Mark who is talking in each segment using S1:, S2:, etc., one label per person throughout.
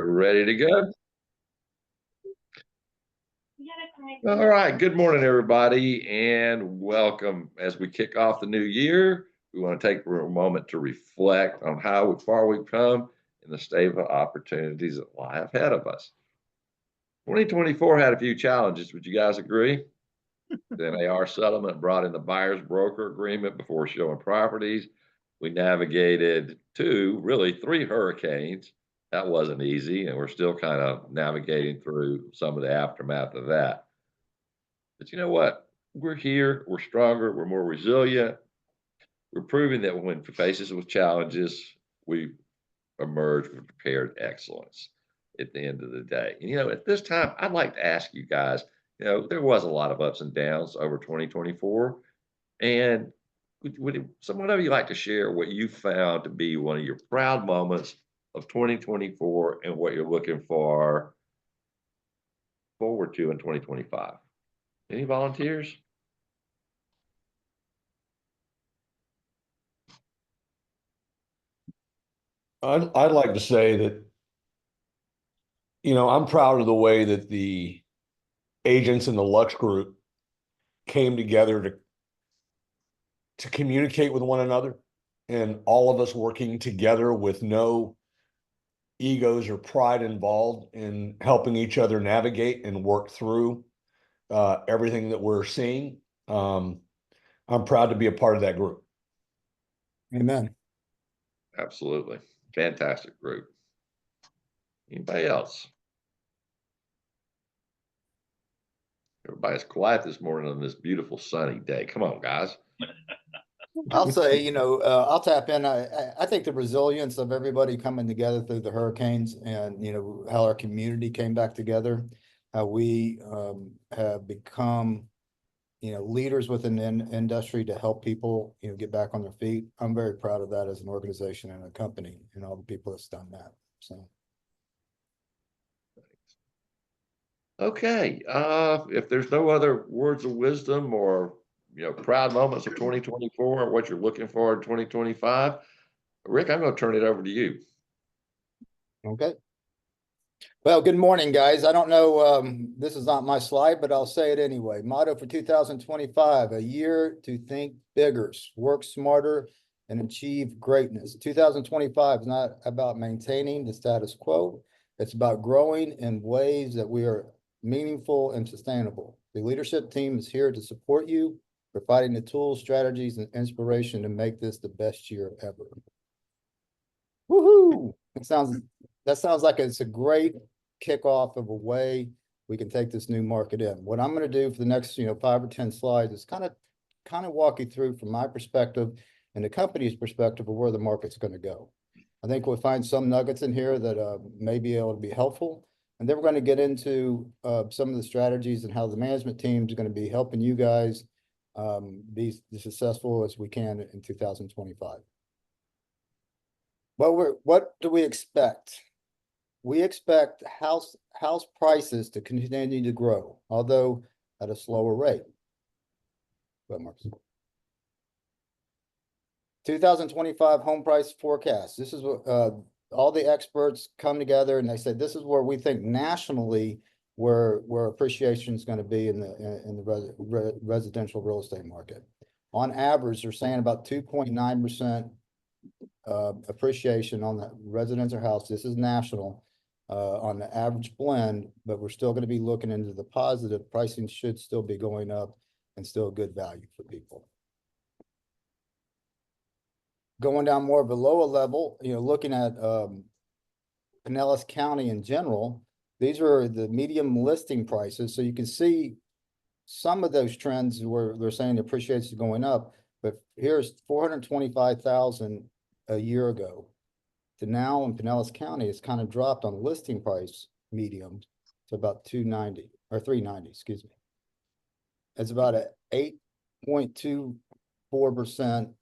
S1: We're ready to go. All right. Good morning, everybody, and welcome. As we kick off the new year, we want to take a moment to reflect on how far we've come and the state of opportunities that lie ahead of us. 2024 had a few challenges. Would you guys agree? The NAR settlement brought in the buyer's broker agreement before showing properties. We navigated three hurricanes. That wasn't easy, and we're still kind of navigating through some of the aftermath of that. But you know what? We're here, we're stronger, we're more resilient. We're proving that when faced with challenges, we emerge with prepared excellence at the end of the day. And at this time, I'd like to ask you guys, there was a lot of ups and downs over 2024. And would someone of you like to share what you found to be one of your proud moments of 2024 and what you're looking forward to in 2025? Any volunteers?
S2: I'd like to say that, I'm proud of the way that the agents in the Lux Group came together to communicate with one another, and all of us working together with no egos or pride involved in helping each other navigate and work through everything that we're seeing. I'm proud to be a part of that group.
S3: Amen.
S1: Absolutely. Fantastic group. Anybody else? Everybody's quiet this morning on this beautiful sunny day. Come on, guys.
S3: I'll say, I'll tap in. I think the resilience of everybody coming together through the hurricanes and, how our community came back together, how we have become, leaders within the industry to help people, get back on their feet. I'm very proud of that as an organization and a company and all the people that's done that. So.
S1: Okay. If there's no other words of wisdom or proud moments of 2024 or what you're looking for in 2025, Rick, I'm going to turn it over to you.
S3: Okay. Well, good morning, guys. I don't know, this is not my slide, but I'll say it anyway. Motto for 2025, a year to think bigger, work smarter, and achieve greatness. 2025 is not about maintaining the status quo. It's about growing in ways that we are meaningful and sustainable. The leadership team is here to support you, providing the tools, strategies, and inspiration to make this the best year ever. Woohoo! That sounds like it's a great kickoff of a way we can take this new market in. What I'm going to do for the next 5 or 10 slides is kind of walk you through from my perspective and the company's perspective of where the market's going to go. I think we'll find some nuggets in here that may be able to be helpful. And then we're going to get into some of the strategies and how the management team is going to be helping you guys be as successful as we can in 2025. Well, what do we expect? We expect house prices to continue to grow, although at a slower rate. Go ahead, Marcus. 2025 home price forecast. This is what all the experts come together and they said this is where we think nationally where appreciation is going to be in the residential real estate market. On average, they're saying about 2.9% appreciation on the residential house. This is national on the average blend, but we're still going to be looking into the positive. Pricing should still be going up and still good value for people. Going down more of a lower level, looking at Pinellas County in general, these are the medium listing prices. So you can see some of those trends where they're saying the appreciation is going up, but here's 425,000 a year ago to now in Pinellas County, it's kind of dropped on listing price medium to about 290 or 390, excuse me. It's about a 8.24%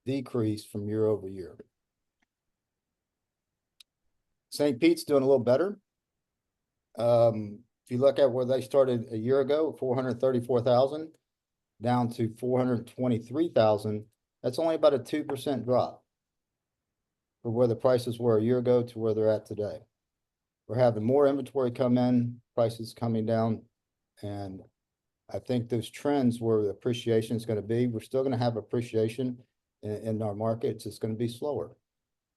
S3: decrease from year over year. St. Pete's doing a little better. If you look at where they started a year ago, 434,000 down to 423,000, that's only about a 2% drop for where the prices were a year ago to where they're at today. We're having more inventory come in, prices coming down. And I think those trends where the appreciation is going to be, we're still going to have appreciation in our market. It's just going to be slower.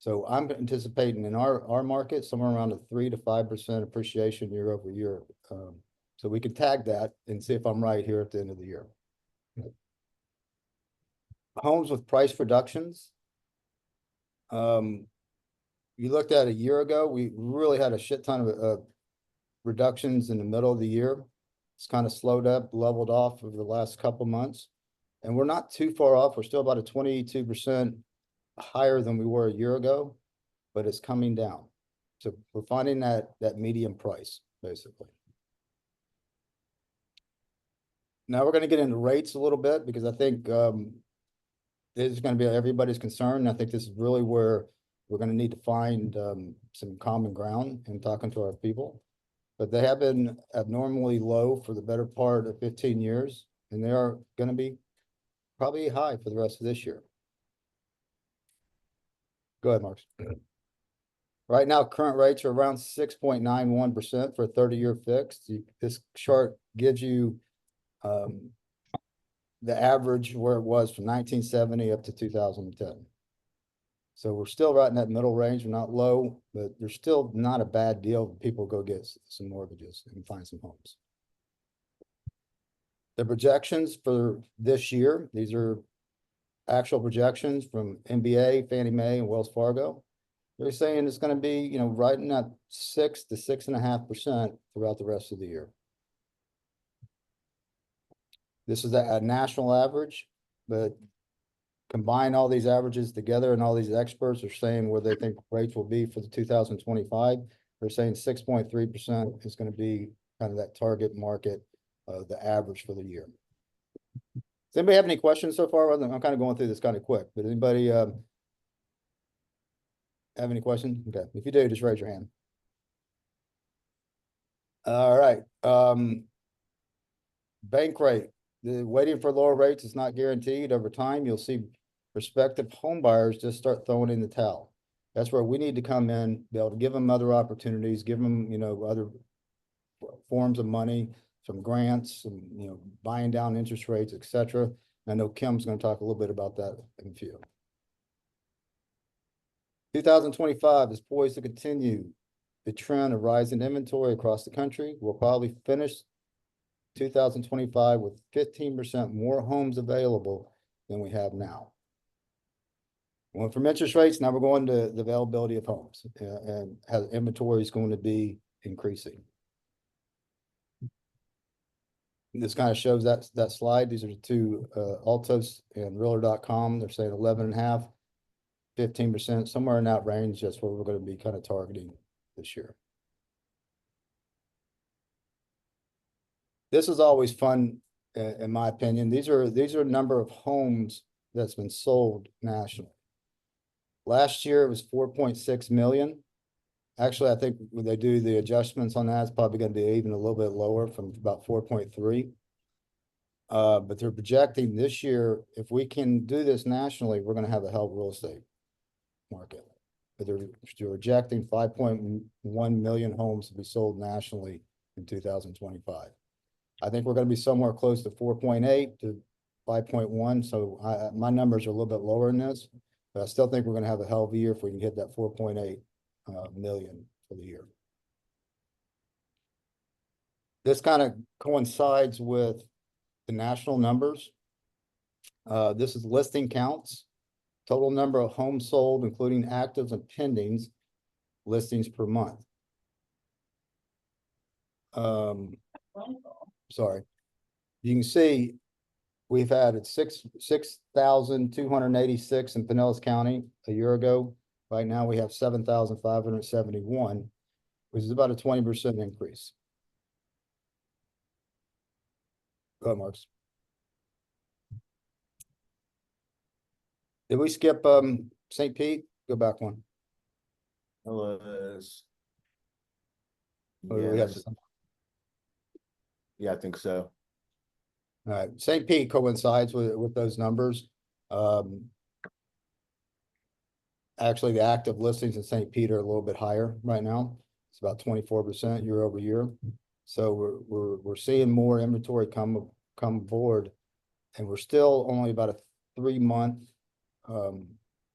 S3: So I'm anticipating in our market, somewhere around a 3 to 5% appreciation year over year. So we can tag that and see if I'm right here at the end of the year. Homes with price reductions. You looked at a year ago, we really had a shit ton of reductions in the middle of the year. It's kind of slowed up, leveled off over the last couple months. And we're not too far off. We're still about a 22% higher than we were a year ago, but it's coming down. So we're finding that medium price, basically. Now we're going to get into rates a little bit because I think this is going to be everybody's concern. I think this is really where we're going to need to find some common ground in talking to our people. But they have been abnormally low for the better part of 15 years, and they are going to be probably high for the rest of this year. Go ahead, Mark. Right now, current rates are around 6.91% for a 30-year fixed. This chart gives you the average where it was from 1970 up to 2010. So we're still right in that middle range. We're not low, but there's still not a bad deal if people go get some mortgages and find some homes. The projections for this year, these are actual projections from NBA, Fannie Mae, and Wells Fargo. They're saying it's going to be, right in that 6 to 6.5% throughout the rest of the year. This is a national average, but combine all these averages together, and all these experts are saying where they think rates will be for the 2025. They're saying 6.3% is going to be kind of that target market, the average for the year. Does anybody have any questions so far? I'm kind of going through this kind of quick, but anybody have any questions? Okay, if you do, just raise your hand. All right. Bank rate. The waiting for lower rates is not guaranteed. Over time, you'll see prospective home buyers just start throwing in the towel. That's where we need to come in, be able to give them other opportunities, give them, other forms of money, some grants, some, buying down interest rates, etc. I know Kim's going to talk a little bit about that in a few. 2025 is poised to continue the trend of rising inventory across the country. We'll probably finish 2025 with 15% more homes available than we have now. Went from interest rates, now we're going to the availability of homes, and how inventory is going to be increasing. This kind of shows that slide. These are the two, Altos and Realtor.com. They're saying 11.5, 15%, somewhere in that range. That's what we're going to be kind of targeting this year. This is always fun, in my opinion. These are a number of homes that's been sold nationally. Last year it was 4.6 million. Actually, I think when they do the adjustments on that, it's probably going to be even a little bit lower, from about 4.3. But they're projecting this year, if we can do this nationally, we're going to have a hell of a real estate market. But they're projecting 5.1 million homes to be sold nationally in 2025. I think we're going to be somewhere close to 4.8 to 5.1. So my numbers are a little bit lower than this, but I still think we're going to have a hell of a year if we can hit that 4.8 million for the year. This kind of coincides with the national numbers. This is listing counts, total number of homes sold, including actives and pendings, listings per month. Sorry, you can see we've had 6,286 in Pinellas County a year ago. Right now we have 7,571, which is about a 20% increase. Go ahead, Marks. Did we skip St. Pete? Go back one.
S2: Yeah, I think so.
S3: All right, St. Pete coincides with those numbers. Actually, the active listings in St. Pete are a little bit higher right now. It's about 24% year over year. So we're seeing more inventory come aboard, and we're still only about a 3-month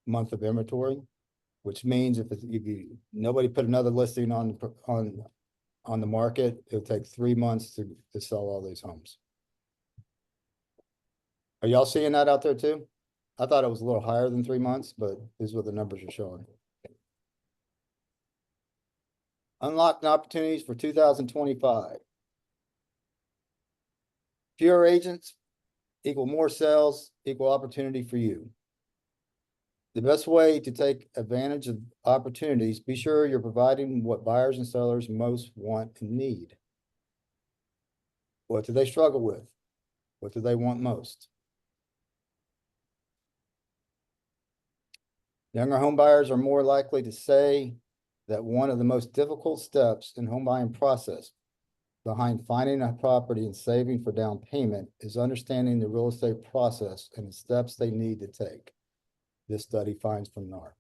S3: month of inventory, which means if nobody put another listing on the market, it'll take 3 months to sell all these homes. Are y'all seeing that out there too? I thought it was a little higher than 3 months, but this is what the numbers are showing. Unlocked opportunities for 2025. Fewer agents equal more sales, equal opportunity for you. The best way to take advantage of opportunities, be sure you're providing what buyers and sellers most want and need. What do they struggle with? What do they want most? Younger home buyers are more likely to say that one of the most difficult steps in home buying process behind finding a property and saving for down payment is understanding the real estate process and the steps they need to take. This study finds from NAR.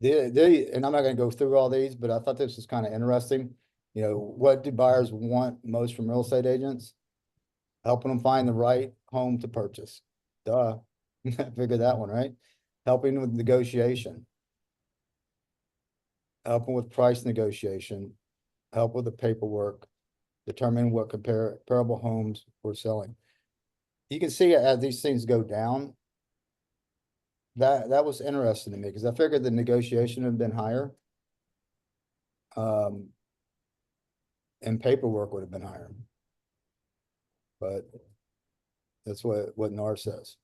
S3: And I'm not going to go through all these, but I thought this was kind of interesting. You know, what do buyers want most from real estate agents? Helping them find the right home to purchase. Duh. Figure that one, right? Helping with negotiation. Helping with price negotiation. Help with the paperwork. Determine what comparable homes we're selling. You can see as these things go down, that was interesting to me because I figured the negotiation had been higher. And paperwork would have been higher. But that's what NAR says.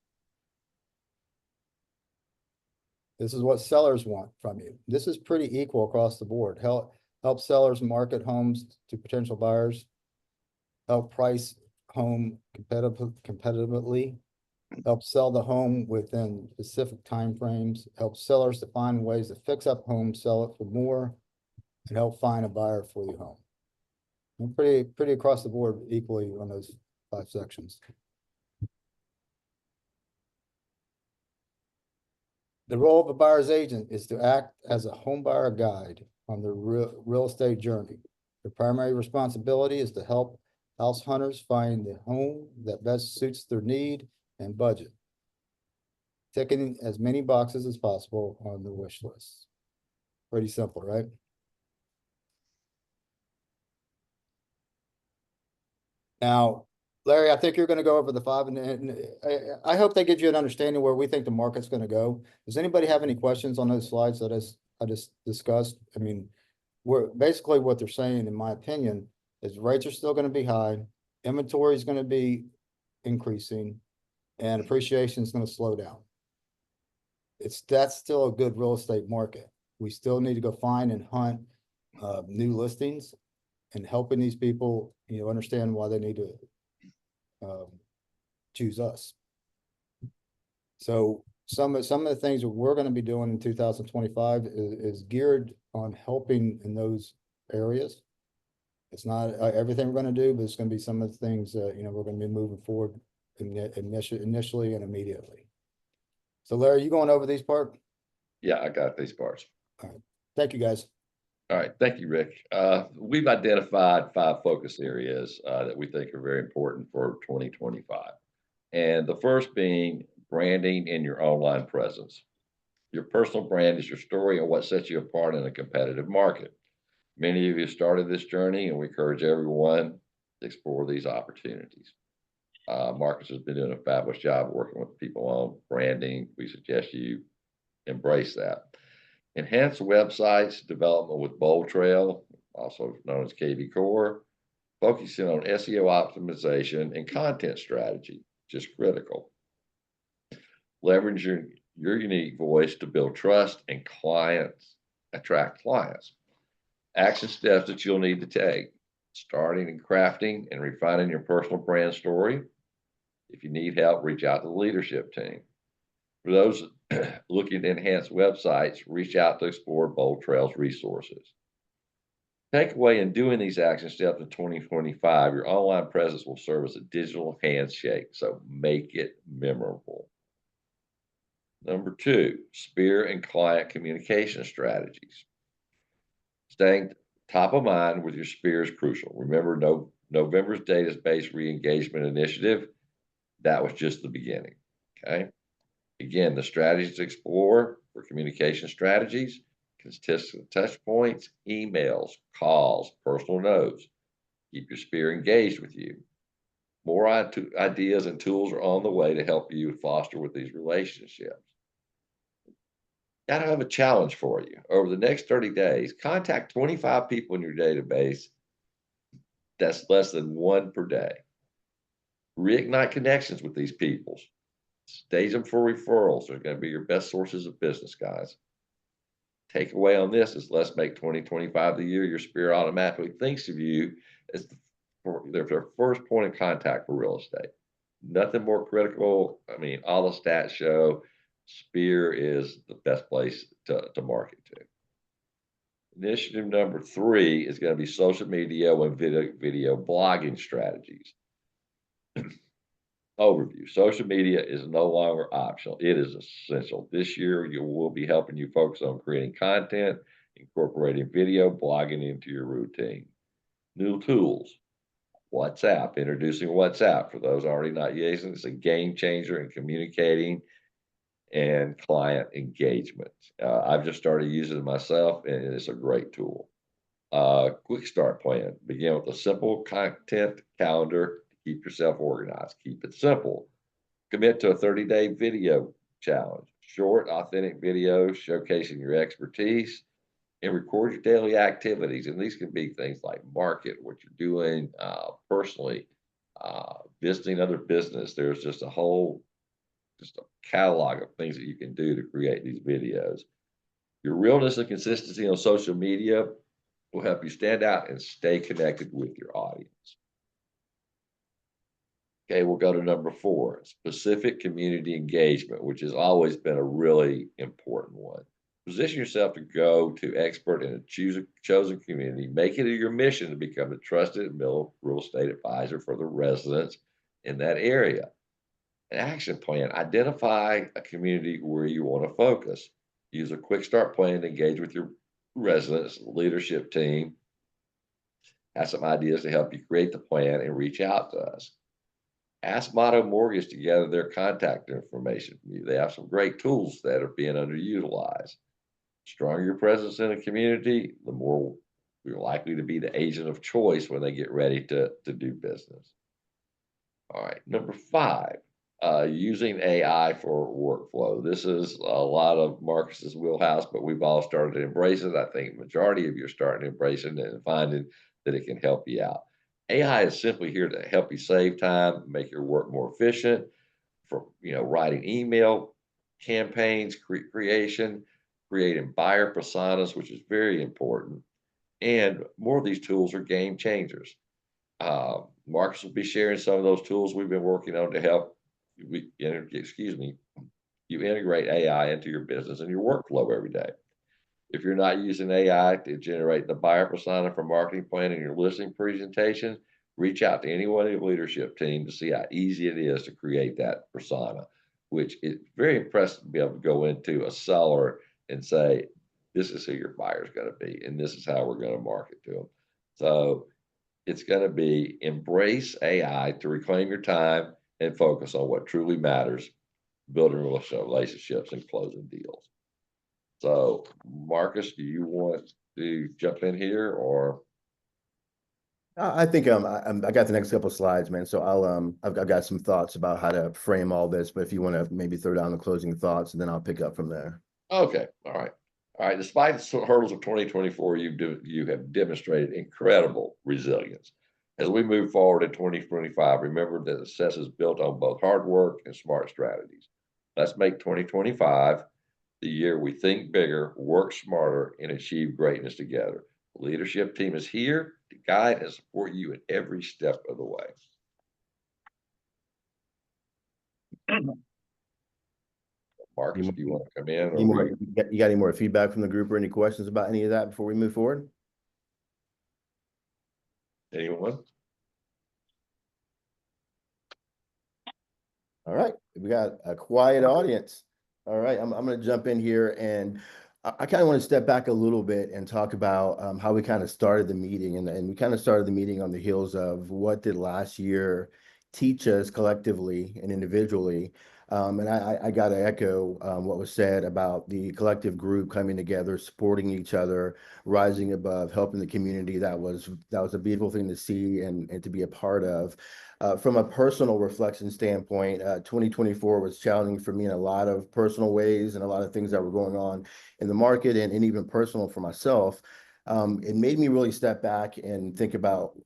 S3: This is what sellers want from you. This is pretty equal across the board. Help sellers market homes to potential buyers. Help price home competitively. Help sell the home within specific timeframes. Help sellers to find ways to fix up homes, sell it for more, and help find a buyer for your home. And pretty across the board equally on those 5 sections. The role of a buyer's agent is to act as a home buyer guide on their real estate journey. Their primary responsibility is to help house hunters find the home that best suits their need and budget, ticking as many boxes as possible on the wish list. Pretty simple, right? Now, Larry, I think you're going to go over the 5, and I hope that gives you an understanding where we think the market's going to go. Does anybody have any questions on those slides that I just discussed? I mean, we're basically what they're saying, in my opinion, is rates are still going to be high, inventory is going to be increasing, and appreciation is going to slow down. That's still a good real estate market. We still need to go find and hunt new listings and helping these people, you know, understand why they need to choose us. So some of the things that we're going to be doing in 2025 is geared on helping in those areas. It's not everything we're going to do, but it's going to be some of the things that, you know, we're going to be moving forward initially and immediately. So Larry, you going over these parts?
S1: Yeah, I got these parts.
S3: All right. Thank you, guys.
S1: All right. Thank you, Rick. We've identified 5 focus areas that we think are very important for 2025. And the first being branding in your online presence. Your personal brand is your story and what sets you apart in a competitive market. Many of you started this journey, and we encourage everyone to explore these opportunities. Marcus has been doing a fabulous job working with people on branding. We suggest you embrace that. Enhance websites development with Bold Trail, also known as KV Core, focusing on SEO optimization and content strategy, which is critical. Leverage your unique voice to build trust and attract clients. Action steps that you'll need to take: starting and crafting and refining your personal brand story. If you need help, reach out to the leadership team. For those looking to enhance websites, reach out to explore Bold Trail's resources. Takeaway in doing these action steps in 2025, your online presence will serve as a digital handshake, so make it memorable. Number 2, spear and client communication strategies. Staying top of mind with your spear is crucial. Remember, November's database re-engagement initiative, that was just the beginning. Okay. Again, the strategies to explore for communication strategies, consistent touch points, emails, calls, personal notes. Keep your spear engaged with you. More ideas and tools are on the way to help you foster with these relationships. Got to have a challenge for you. Over the next 30 days, contact 25 people in your database. That's less than 1 per day. Reignite connections with these people. Stage them for referrals. They're going to be your best sources of business, guys. Takeaway on this is let's make 2025 the year your spear automatically thinks of you as their first point of contact for real estate. Nothing more critical. I mean, all the stats show spear is the best place to market to. Initiative number 3 is going to be social media and video blogging strategies. Overview. Social media is no longer optional. It is essential. This year, will be helping you focus on creating content, incorporating video blogging into your routine. New tools. WhatsApp. Introducing WhatsApp. For those already not using, it's a game changer in communicating and client engagement. I've just started using it myself, and it's a great tool. Quick start plan. Begin with a simple content calendar. Keep yourself organized. Keep it simple. Commit to a 30-day video challenge. Short, authentic videos showcasing your expertise, and record your daily activities. And these can be things like market, what you're doing personally, visiting other business. There's just a catalog of things that you can do to create these videos. Your realness and consistency on social media will help you stand out and stay connected with your audience. Okay, we'll go to number 4, specific community engagement, which has always been a really important one. Position yourself to go to expert in a chosen community. Make it your mission to become a trusted real estate advisor for the residents in that area. An action plan. Identify a community where you want to focus. Use a quick start plan to engage with your residents, leadership team. Have some ideas to help you create the plan and reach out to us. Ask Motto Mortgage to gather their contact information from you. They have some great tools that are being underutilized. The stronger your presence in a community, the more you're likely to be the agent of choice when they get ready to do business. All right, number 5, using AI for workflow. This is a lot of Marcus's wheelhouse, but we've all started to embrace it. I think the majority of you are starting to embrace it and finding that it can help you out. AI is simply here to help you save time, make your work more efficient for, writing email campaigns, creation, creating buyer personas, which is very important. And more of these tools are game changers. Marcus will be sharing some of those tools we've been working on to help you integrate AI into your business and your workflow every day. If you're not using AI to generate the buyer persona for marketing plan and your listing presentation, reach out to anyone in your leadership team to see how easy it is to create that persona, which is very impressive to be able to go into a seller and say, this is who your buyer is going to be, and this is how we're going to market to them. So it's going to be embrace AI to reclaim your time and focus on what truly matters, building relationships and closing deals. So, Marcus, do you want to jump in here, or?
S4: I think I got the next couple of slides, man. So I've got some thoughts about how to frame all this, but if you want to maybe throw down the closing thoughts, and then I'll pick up from there.
S1: Okay, all right. Despite the hurdles of 2024, you have demonstrated incredible resilience. As we move forward in 2025, remember that success is built on both hard work and smart strategies. Let's make 2025 the year we think bigger, work smarter, and achieve greatness together. The leadership team is here to guide and support you in every step of the way. Marcus, do you want to come in?
S4: You got any more feedback from the group or any questions about any of that before we move forward?
S1: Anyone?
S4: All right, we got a quiet audience. All right, I'm going to jump in here, and I kind of want to step back a little bit and talk about how we kind of started the meeting. And we kind of started the meeting on the heels of what did last year teach us collectively and individually. And I got to echo what was said about the collective group coming together, supporting each other, rising above, helping the community. That was a beautiful thing to see and to be a part of. From a personal reflection standpoint, 2024 was challenging for me in a lot of personal ways and a lot of things that were going on in the market and even personal for myself. It made me really step back and think about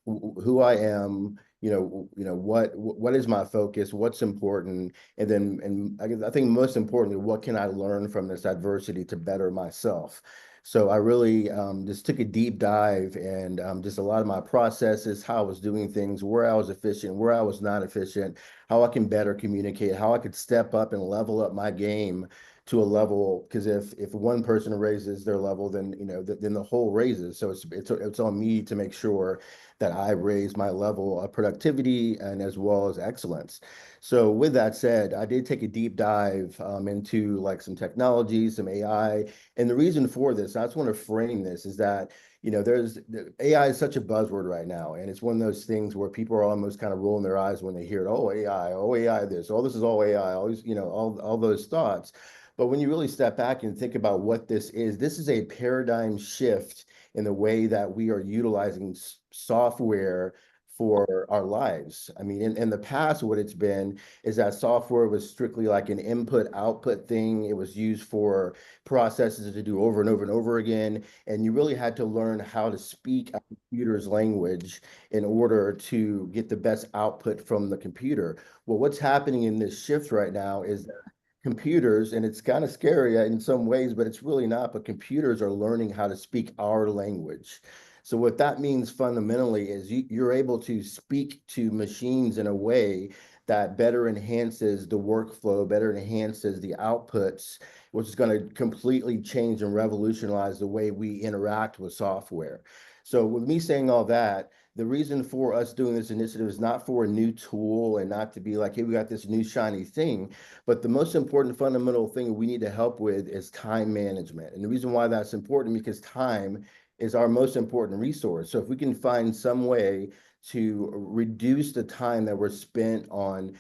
S4: who I am, what is my focus, what's important, and then, I think most importantly, what can I learn from this adversity to better myself? So I really just took a deep dive and just a lot of my processes, how I was doing things, where I was efficient, where I was not efficient, how I can better communicate, how I could step up and level up my game to a level. Because if one person raises their level, then then the whole raises. So it's on me to make sure that I raise my level of productivity and as well as excellence. So with that said, I did take a deep dive into like some technology, some AI. And the reason for this, I just want to frame this, is that there's AI is such a buzzword right now, and it's one of those things where people are almost kind of rolling their eyes when they hear it. Oh AI, this, oh this is all AI, all these, all those thoughts. But when you really step back and think about what this is a paradigm shift in the way that we are utilizing software for our lives. I mean, in the past, what it's been is that software was strictly like an input output thing. It was used for processes to do over and over and over again. And you really had to learn how to speak a computer's language in order to get the best output from the computer. Well, what's happening in this shift right now is that computers, and it's kind of scary in some ways, but it's really not, but computers are learning how to speak our language. So what that means fundamentally is you're able to speak to machines in a way that better enhances the workflow, better enhances the outputs, which is going to completely change and revolutionize the way we interact with software. So with me saying all that, the reason for us doing this initiative is not for a new tool and not to be like, hey, we got this new shiny thing, but the most important fundamental thing we need to help with is time management. And the reason why that's important, because time is our most important resource. So if we can find some way to reduce the time that we're spent on,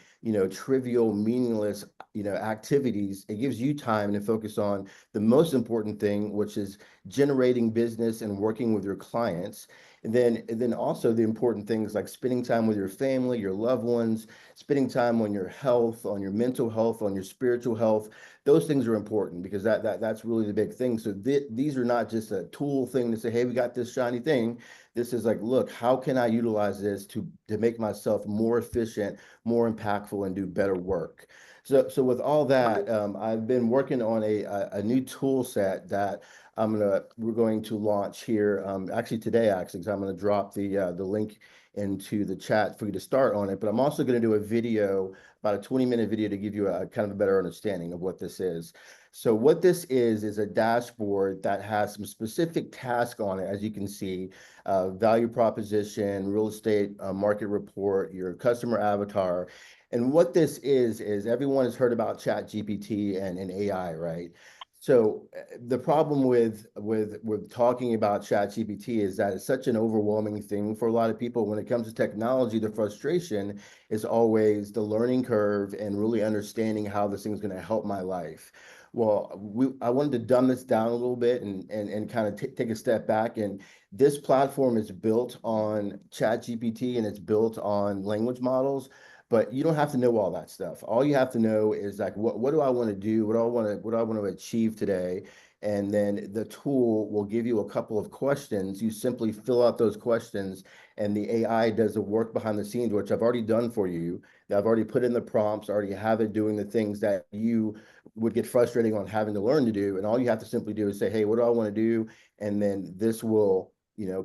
S4: trivial, meaningless, activities, it gives you time to focus on the most important thing, which is generating business and working with your clients. And then also the important things like spending time with your family, your loved ones, spending time on your health, on your mental health, on your spiritual health. Those things are important because that's really the big thing. So these are not just a tool thing to say, hey, we got this shiny thing. This is like, look, how can I utilize this to make myself more efficient, more impactful, and do better work? So with all that, I've been working on a new tool set that we're going to launch here. Actually today, because I'm going to drop the link into the chat for you to start on it. But I'm also going to do a video, about a 20-minute video, to give you a kind of a better understanding of what this is. So what this is a dashboard that has some specific tasks on it, as you can see, value proposition, real estate market report, your customer avatar. And what this is everyone has heard about ChatGPT and AI, right? So the problem with talking about ChatGPT is that it's such an overwhelming thing for a lot of people. When it comes to technology, the frustration is always the learning curve and really understanding how this thing's going to help my life. Well, I wanted to dumb this down a little bit and kind of take a step back. And this platform is built on ChatGPT and it's built on language models. But you don't have to know all that stuff. All you have to know is like, what do I want to do? What do I want to achieve today? And then the tool will give you a couple of questions. You simply fill out those questions, and the AI does the work behind the scenes, which I've already done for you. I've already put in the prompts, already have it doing the things that you would get frustrating on having to learn to do. And all you have to simply do is say, hey, what do I want to do? And then this will,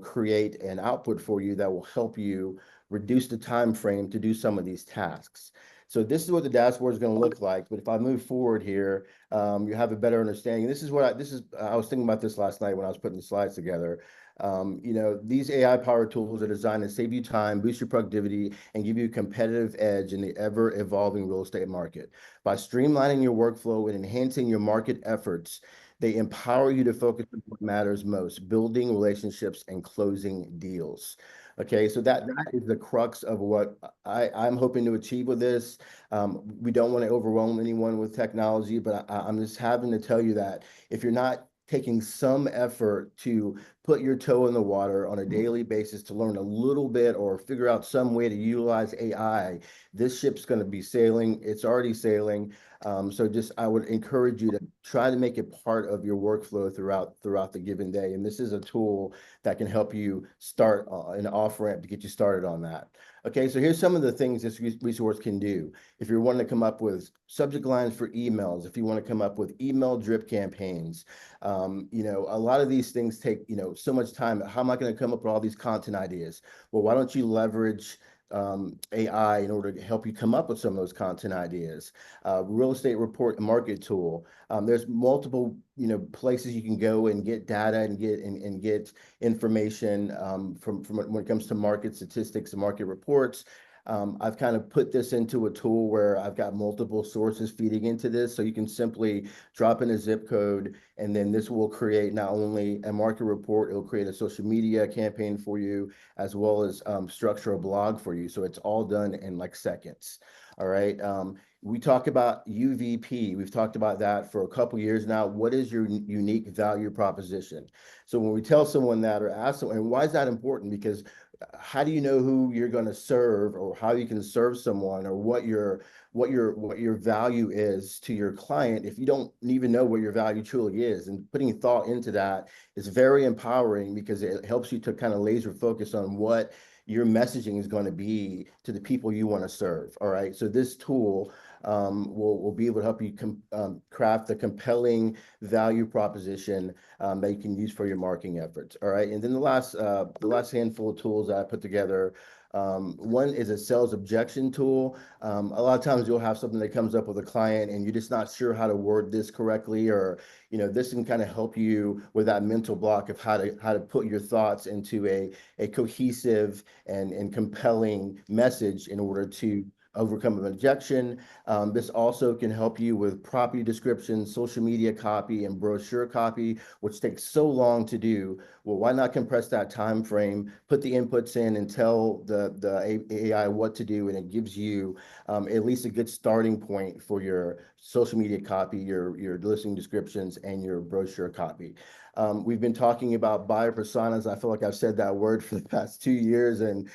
S4: create an output for you that will help you reduce the time frame to do some of these tasks. So this is what the dashboard is going to look like. But if I move forward here, you have a better understanding. This is I was thinking about this last night when I was putting the slides together. You know, these AI powered tools are designed to save you time, boost your productivity, and give you a competitive edge in the ever evolving real estate market. By streamlining your workflow and enhancing your market efforts, they empower you to focus on what matters most, building relationships and closing deals. Okay, so that is the crux of what I'm hoping to achieve with this. We don't want to overwhelm anyone with technology, but I'm just having to tell you that if you're not taking some effort to put your toe in the water on a daily basis to learn a little bit or figure out some way to utilize AI, this ship's going to be sailing. It's already sailing. So just I would encourage you to try to make it part of your workflow throughout the given day. And this is a tool that can help you start an off ramp to get you started on that. Okay, so here's some of the things this resource can do. If you're wanting to come up with subject lines for emails, if you want to come up with email drip campaigns, you know, a lot of these things take, you know, so much time. How am I going to come up with all these content ideas? Well, why don't you leverage AI in order to help you come up with some of those content ideas? Real estate report and market tool. There's multiple, you know, places you can go and get data and get information from when it comes to market statistics and market reports. I've kind of put this into a tool where I've got multiple sources feeding into this. So you can simply drop in a zip code, and then this will create not only a market report, it'll create a social media campaign for you, as well as structure a blog for you. So it's all done in like seconds. All right. We talk about UVP. We've talked about that for a couple of years now. What is your unique value proposition? So when we tell someone that or ask them, and why is that important? Because how do you know who you're going to serve, or how you can serve someone, or what your value is to your client if you don't even know what your value truly is? And putting thought into that is very empowering, because it helps you to kind of laser focus on what your messaging is going to be to the people you want to serve. All right, so this tool will be able to help you craft a compelling value proposition that you can use for your marketing efforts. All right, and then the last handful of tools that I put together. One is a sales objection tool. A lot of times you'll have something that comes up with a client and you're just not sure how to word this correctly, or you know, this can kind of help you with that mental block of how to put your thoughts into a cohesive and compelling message in order to overcome an objection. This also can help you with property descriptions, social media copy, and brochure copy, which takes so long to do. Well, why not compress that time frame, put the inputs in, and tell the AI what to do, and it gives you at least a good starting point for your social media copy, your listing descriptions, and your brochure copy. We've been talking about buyer personas. I feel like I've said that word for the past 2 years, and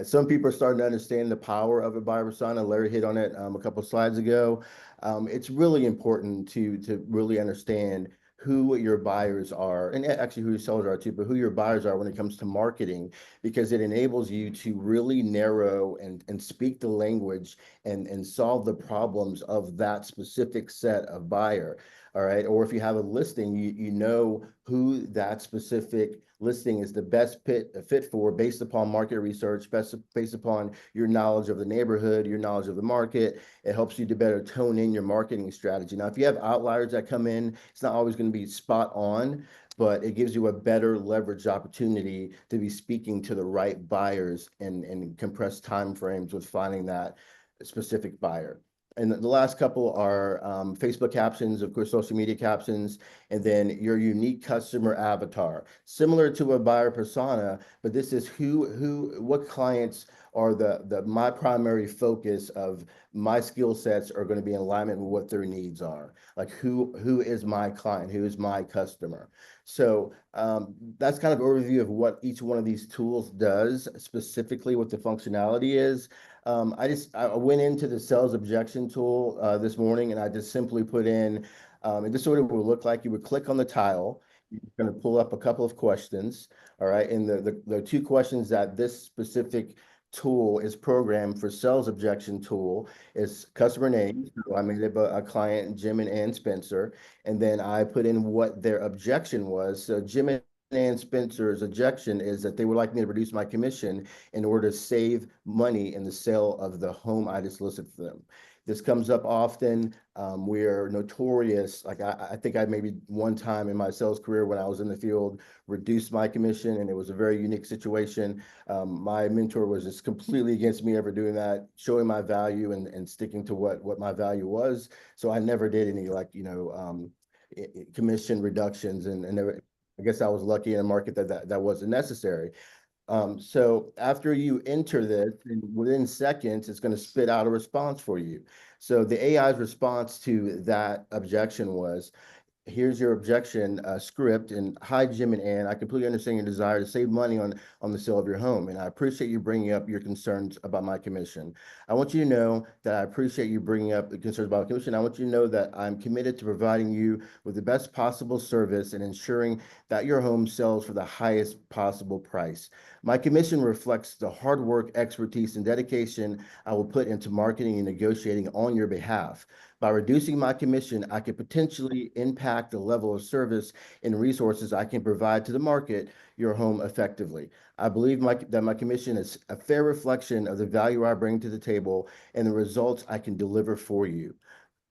S4: some people are starting to understand the power of a buyer persona. Larry hit on it a couple of slides ago. It's really important to really understand who your buyers are, and actually who your sellers are too, but who your buyers are when it comes to marketing, because it enables you to really narrow and speak the language and solve the problems of that specific set of buyer. All right. Or if you have a listing, you know who that specific listing is the best fit for, based upon market research, based upon your knowledge of the neighborhood, your knowledge of the market. It helps you to better tone in your marketing strategy. Now, if you have outliers that come in, it's not always going to be spot on, but it gives you a better leverage opportunity to be speaking to the right buyers and compress timeframes with finding that specific buyer. And the last couple are Facebook captions, of course, social media captions, and then your unique customer avatar, similar to a buyer persona, but this is what clients are my primary focus of my skill sets are going to be in alignment with what their needs are. Like who is my client, who is my customer. So that's kind of an overview of what each one of these tools does, specifically what the functionality is. I went into the sales objection tool this morning, and I just simply put in, and this is what it will look like. You would click on the tile. You're going to pull up a couple of questions. All right. And the two questions that this specific tool is programmed for sales objection tool is customer name. So I made a client, Jim and Ann Spencer, and then I put in what their objection was. So Jim and Ann Spencer's objection is that they would like me to reduce my commission in order to save money in the sale of the home I just listed for them. This comes up often. We are notorious. Like I think I maybe one time in my sales career when I was in the field reduced my commission, and it was a very unique situation. My mentor was just completely against me ever doing that, showing my value and sticking to what my value was. So I never did any commission reductions, and never, I guess I was lucky in a market that wasn't necessary. So after you enter this, within seconds, it's going to spit out a response for you. So the AI's response to that objection was, here's your objection script. And hi, Jim and Ann, I completely understand your desire to save money on the sale of your home. And I appreciate you bringing up your concerns about my commission. I want you to know that I appreciate you bringing up the concerns about commission. I want you to know that I'm committed to providing you with the best possible service and ensuring that your home sells for the highest possible price. My commission reflects the hard work, expertise, and dedication I will put into marketing and negotiating on your behalf. By reducing my commission, I could potentially impact the level of service and resources I can provide to the market your home effectively. I believe that my commission is a fair reflection of the value I bring to the table and the results I can deliver for you.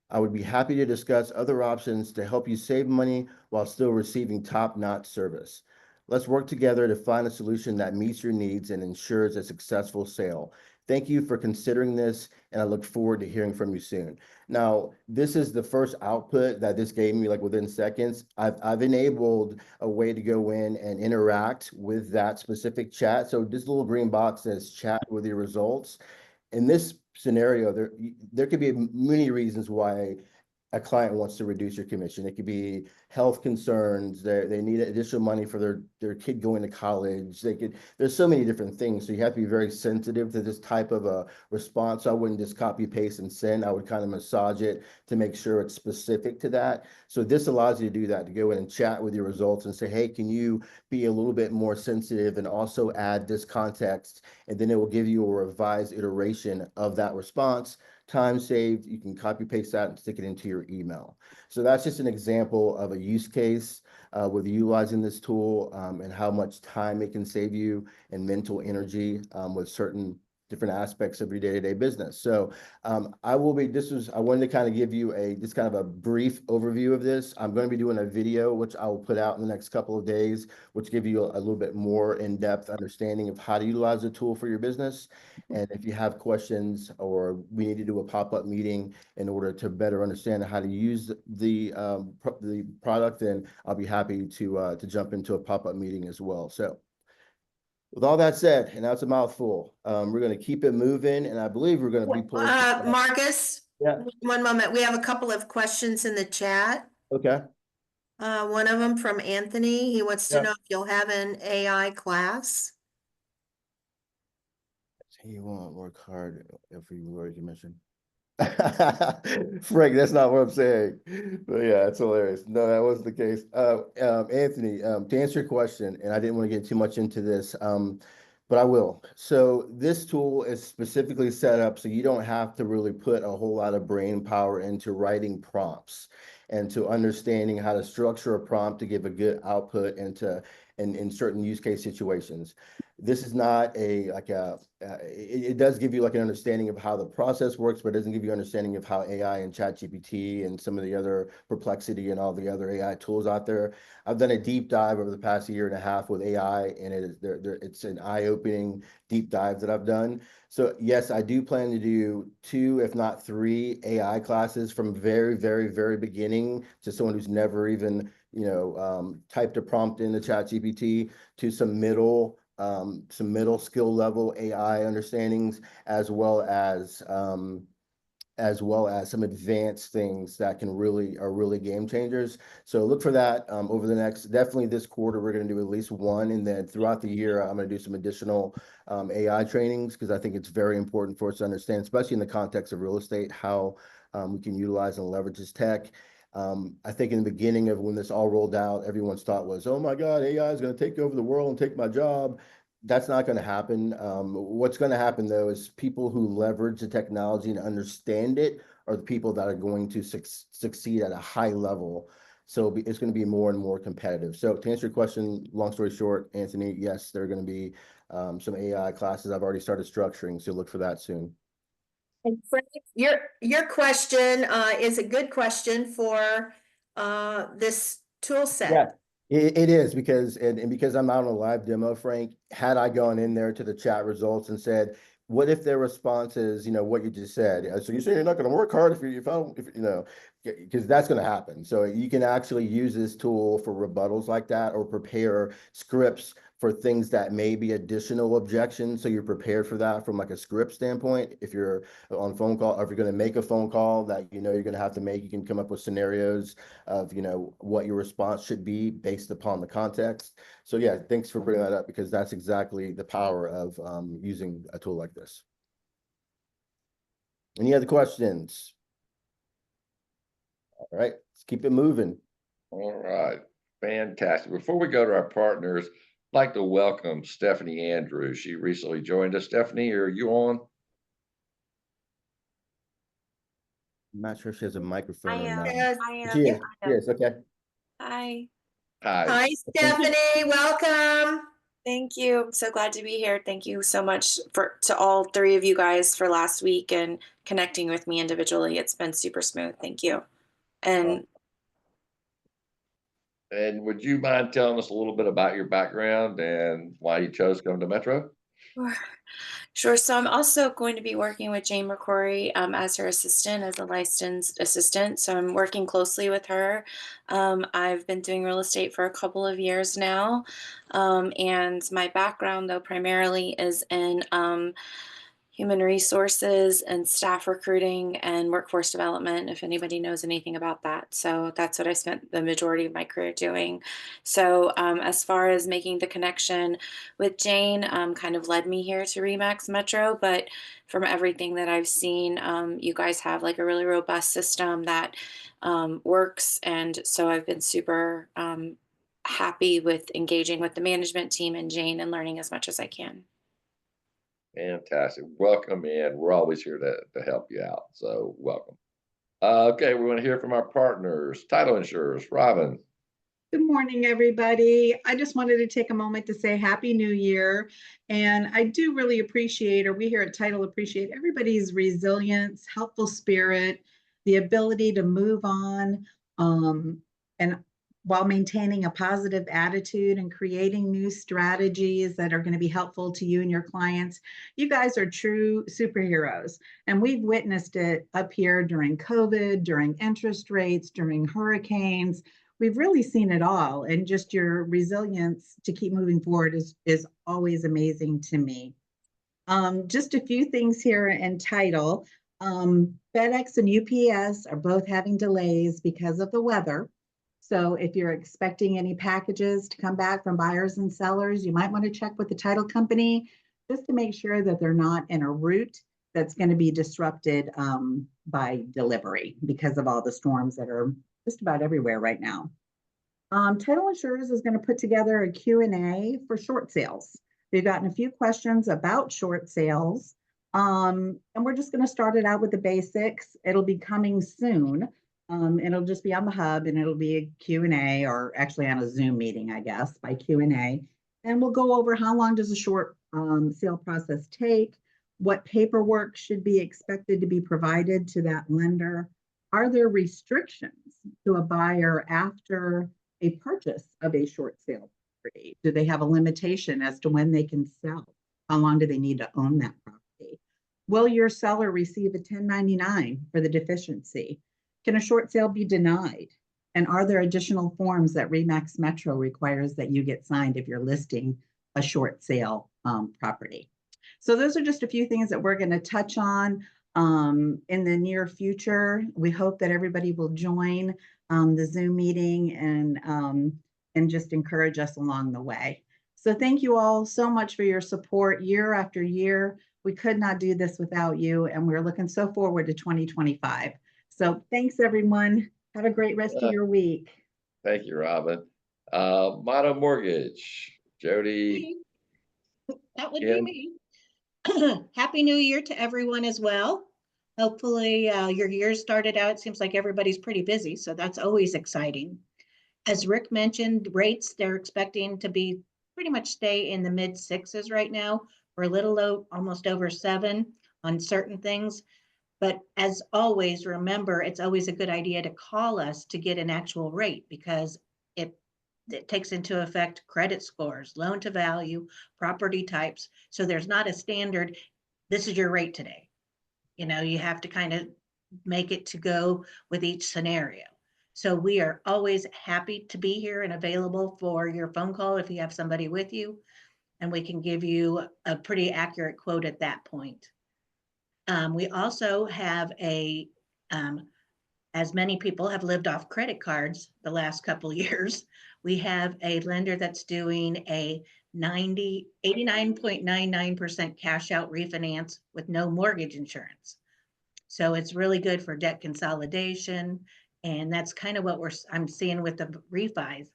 S4: I would be happy to discuss other options to help you save money while still receiving top-notch service. Let's work together to find a solution that meets your needs and ensures a successful sale. Thank you for considering this, and I look forward to hearing from you soon. Now, this is the first output that this gave me, like within seconds. I've enabled a way to go in and interact with that specific chat. So this little green box says chat with your results. In this scenario, there could be many reasons why a client wants to reduce your commission. It could be health concerns. They need additional money for their kid going to college. There's so many different things. So you have to be very sensitive to this type of a response. I wouldn't just copy, paste, and send. I would kind of massage it to make sure it's specific to that. So this allows you to do that, to go in and chat with your results and say, hey, can you be a little bit more sensitive and also add this context? And then it will give you a revised iteration of that response. Time saved, you can copy paste that and stick it into your email. So that's just an example of a use case with utilizing this tool and how much time it can save you and mental energy with certain different aspects of your day-to-day business. So I wanted to kind of give you just kind of a brief overview of this. I'm going to be doing a video, which I will put out in the next couple of days, which give you a little bit more in-depth understanding of how to utilize the tool for your business. And if you have questions, or we need to do a pop-up meeting in order to better understand how to use the product, then I'll be happy to jump into a pop-up meeting as well. So with all that said, and that's a mouthful, we're going to keep it moving, and I believe we're going to be pulling.
S5: Marcus,
S4: Yeah.
S5: one moment. We have a couple of questions in the chat.
S4: Okay.
S5: One of them from Anthony. He wants to
S4: Yeah.
S5: know if you'll have an AI class.
S4: He won't work hard if you lower your commission. Frank, that's not what I'm saying. But yeah, it's hilarious. No, that wasn't the case. Anthony, to answer your question, and I didn't want to get too much into this, but I will. So this tool is specifically set up so you don't have to really put a whole lot of brain power into writing prompts and to understanding how to structure a prompt to give a good output into in certain use case situations. This is not it does give you like an understanding of how the process works, but it doesn't give you understanding of how AI and ChatGPT and some of the other Perplexity and all the other AI tools out there. I've done a deep dive over the past year and a half with AI, and it's an eye-opening deep dive that I've done. So yes, I do plan to do 2, if not 3 AI classes from very, very, very beginning to someone who's never even, typed a prompt in the ChatGPT to some middle skill level AI understandings, as well as some advanced things that are really game changers. So look for that over the definitely this quarter, we're going to do at least 1. And then throughout the year, I'm going to do some additional AI trainings, because I think it's very important for us to understand, especially in the context of real estate, how we can utilize and leverage this tech. I think in the beginning of when this all rolled out, everyone's thought was, oh my God, AI is going to take over the world and take my job. That's not going to happen. What's going to happen, though, is people who leverage the technology and understand it are the people that are going to succeed at a high level. So it's going to be more and more competitive. So to answer your question, long story short, Anthony, yes, there are going to be some AI classes I've already started structuring. So look for that soon.
S5: And Frank, your question is a good question for this tool set.
S4: Yeah, it is because, and because I'm not on a live demo, Frank, had I gone in there to the chat results and said, what if their response is, what you just said? So you're saying you're not going to work hard if because that's going to happen. So you can actually use this tool for rebuttals like that, or prepare scripts for things that may be additional objections. So you're prepared for that from like a script standpoint. If you're on phone call, or if you're going to make a phone call that you're going to have to make, you can come up with scenarios of what your response should be based upon the context. So yeah, thanks for bringing that up, because that's exactly the power of using a tool like this. Any other questions? All right, let's keep it moving.
S1: All right, fantastic. Before we go to our partners, I'd like to welcome Stephanie Andrews. She recently joined us. Stephanie, are you on?
S4: I'm not sure if she has a microphone
S6: I
S4: or
S6: am.
S4: not.
S5: Yes.
S6: I am.
S4: She is.
S6: I am.
S4: Yes. Okay.
S6: Hi.
S1: Hi.
S5: Hi, Stephanie, welcome.
S6: Thank you. I'm so glad to be here. Thank you so much to all three of you guys for last week and connecting with me individually. It's been super smooth. Thank you. And
S1: Would you mind telling us a little bit about your background and why you chose to come to Metro?
S6: sure. So I'm also going to be working with Jane McCrory as her assistant, as a licensed assistant. So I'm working closely with her. I've been doing real estate for a couple of years now. And my background, though, primarily is in human resources and staff recruiting and workforce development, if anybody knows anything about that. So that's what I spent the majority of my career doing. So as far as making the connection with Jane, kind of led me here to REMAX Metro, but from everything that I've seen, you guys have like a really robust system that works. And so I've been super happy with engaging with the management team and Jane and learning as much as I can.
S1: Fantastic. Welcome in. We're always here to help you out. So welcome. Okay, we want to hear from our partners, title insurers. Robin.
S7: Good morning, everybody. I just wanted to take a moment to say Happy New Year. And I do really appreciate, or we here at Title appreciate everybody's resilience, helpful spirit, the ability to move on, and while maintaining a positive attitude and creating new strategies that are going to be helpful to you and your clients. You guys are true superheroes. And we've witnessed it up here during COVID, during interest rates, during hurricanes. We've really seen it all, and just your resilience to keep moving forward is always amazing to me. Just a few things here in Title. FedEx and UPS are both having delays because of the weather. So if you're expecting any packages to come back from buyers and sellers, you might want to check with the title company just to make sure that they're not in a route that's going to be disrupted by delivery because of all the storms that are just about everywhere right now. Title Insurers is going to put together a Q&A for short sales. We've gotten a few questions about short sales, and we're just going to start it out with the basics. It'll be coming soon. It'll just be on the hub, and it'll be a Q&A, or actually on a Zoom meeting, I guess, by Q&A. And we'll go over how long does a short sale process take, what paperwork should be expected to be provided to that lender. Are there restrictions to a buyer after a purchase of a short sale property? Do they have a limitation as to when they can sell? How long do they need to own that property? Will your seller receive a 1099 for the deficiency? Can a short sale be denied? And are there additional forms that REMAX Metro requires that you get signed if you're listing a short sale property? So those are just a few things that we're going to touch on in the near future. We hope that everybody will join the Zoom meeting and just encourage us along the way. So thank you all so much for your support year after year. We could not do this without you, and we're looking so forward to 2025. So thanks, everyone. Have a great rest of your week.
S1: Thank you, Robin. Motto Mortgage, Jody.
S8: That would be me. Happy New Year to everyone as well. Hopefully your year started out, it seems like everybody's pretty busy, so that's always exciting. As Rick mentioned, rates, they're expecting to be pretty much stay in the mid 6s right now. We're a little low, almost over 7 on certain things. But as always, remember, it's always a good idea to call us to get an actual rate because it takes into effect credit scores, loan to value, property types. So there's not a standard, this is your rate today. You know, you have to kind of make it to go with each scenario. So we are always happy to be here and available for your phone call if you have somebody with you, and we can give you a pretty accurate quote at that point. We also have as many people have lived off credit cards the last couple years, we have a lender that's doing a 89.99% cash out refinance with no mortgage insurance. So it's really good for debt consolidation. And that's kind of what I'm seeing with the refis,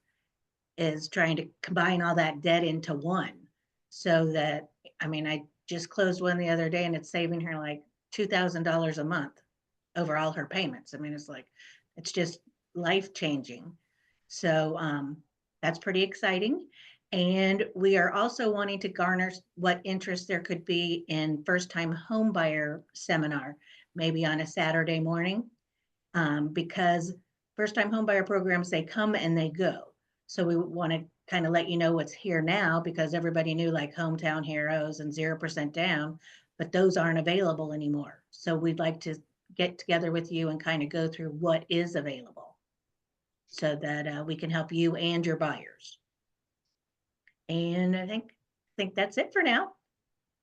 S8: is trying to combine all that debt into one. So that, I mean, I just closed one the other day and it's saving her like $2,000 a month over all her payments. I mean, it's just life changing. So that's pretty exciting. And we are also wanting to garner what interest there could be in first time home buyer seminar, maybe on a Saturday morning, because first time home buyer programs, they come and they go. So we want to kind of let you know what's here now, because everybody knew like Hometown Heroes and 0% down, but those aren't available anymore. So we'd like to get together with you and kind of go through what is available so that we can help you and your buyers. And I think that's it for now.